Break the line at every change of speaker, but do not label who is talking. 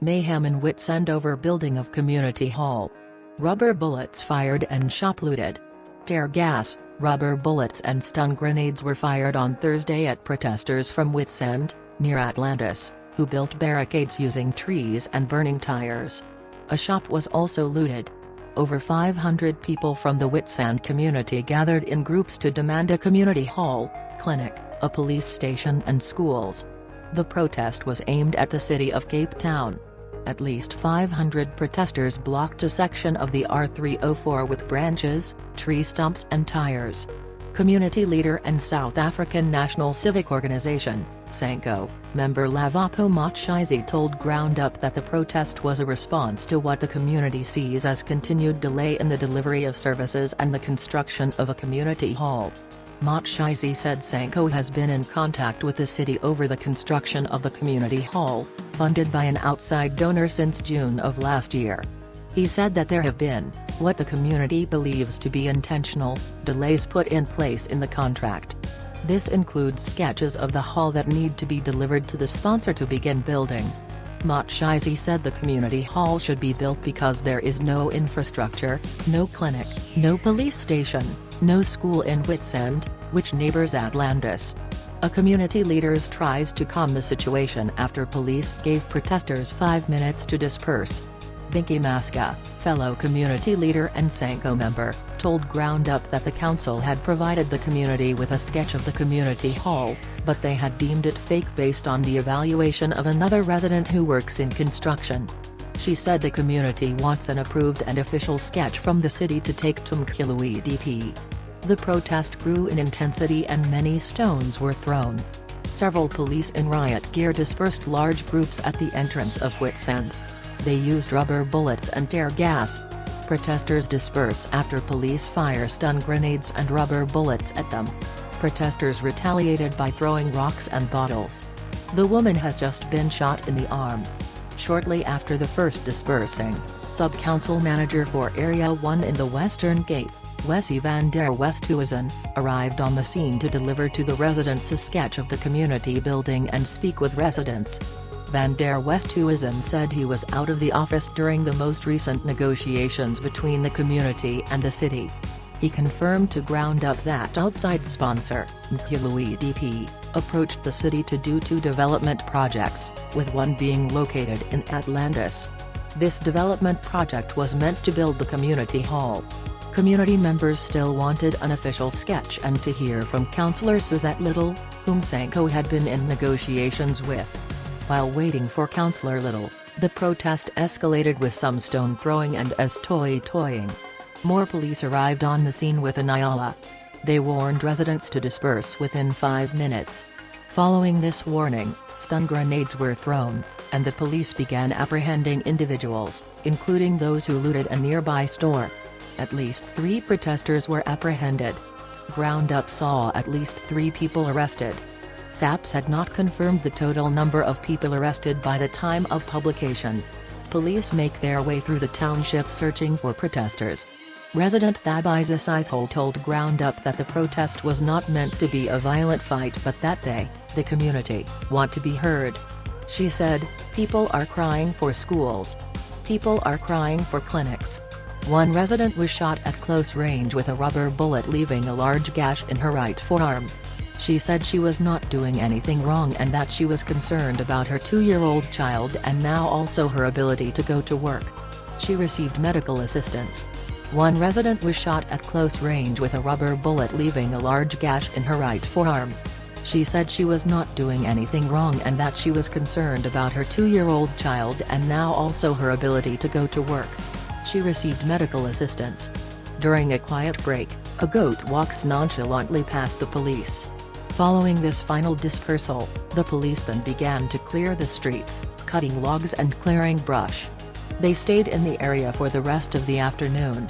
Mayhem in Witsand over building of community hall. Rubber bullets fired and shop looted. Tear gas, rubber bullets and stun grenades were fired on Thursday at protesters from Witsand, near Atlantis, who built barricades using trees and burning tires. A shop was also looted. Over 500 people from the Witsand community gathered in groups to demand a community hall, clinic, a police station and schools. The protest was aimed at the city of Cape Town. At least 500 protesters blocked a section of the R304 with branches, tree stumps and tires. Community leader and South African National Civic Organization, SANCO, member Lavapo Motshisi told GroundUp that the protest was a response to what the community sees as continued delay in the delivery of services and the construction of a community hall. Motshisi said SANCO has been in contact with the city over the construction of the community hall, funded by an outside donor since June of last year. He said that there have been, what the community believes to be intentional, delays put in place in the contract. This includes sketches of the hall that need to be delivered to the sponsor to begin building. Motshisi said the community hall should be built because there is no infrastructure, no clinic, no police station, no school in Witsand, which neighbors Atlantis. A community leaders tries to calm the situation after police gave protesters 5 minutes to disperse. Vinky Maska, fellow community leader and SANCO member, told GroundUp that the council had provided the community with a sketch of the community hall, but they had deemed it fake based on the evaluation of another resident who works in construction. She said the community wants an approved and official sketch from the city to take to GroundUp. The protest grew in intensity and many stones were thrown. Several police in riot gear dispersed large groups at the entrance of Witsand. They used rubber bullets and tear gas. Protesters disperse after police fire stun grenades and rubber bullets at them. Protesters retaliated by throwing rocks and bottles. The woman has just been shot in the arm. Shortly after the first dispersing, Sub-Council Manager for Area 1 in the Western Cape, Van der Westhuizen, arrived on the scene to deliver to the residents a sketch of the community building and speak with residents. Van der Westhuizen said he was out of the office during the most recent negotiations between the community and the city. He confirmed to GroundUp that outside sponsor, GroundUp, approached the city to do 2 development projects, with one being located in Atlantis. This development project was meant to build the community hall. Community members still wanted an official sketch and to hear from Councillor Suzette Little, whom SANCO had been in negotiations with. While waiting for Councillor Little, the protest escalated with some stone throwing and as toying. More police arrived on the scene with an ayala. They warned residents to disperse within 5 minutes. Following this warning, stun grenades were thrown, and the police began apprehending individuals, including those who looted a nearby store. At least 3 protesters were apprehended. GroundUp saw at least 3 people arrested. SAPS had not confirmed the total number of people arrested by the time of publication. Police make their way through the township searching for protesters. Resident Thabiza Scythole told GroundUp that the protest was not meant to be a violent fight but that they, the community, want to be heard. She said, "People are crying for schools. People are crying for clinics." One resident was shot at close range with a rubber bullet leaving a large gash in her right forearm. She said she was not doing anything wrong and that she was concerned about her 2-year-old child and now also her ability to go to work. She received medical assistance. One resident was shot at close range with a rubber bullet leaving a large gash in her right forearm. She said she was not doing anything wrong and that she was concerned about her 2-year-old child and now also her ability to go to work. She received medical assistance. During a quiet break, a goat walks nonchalantly past the police. Following this final dispersal, the police then began to clear the streets, cutting logs and clearing brush. They stayed in the area for the rest of the afternoon.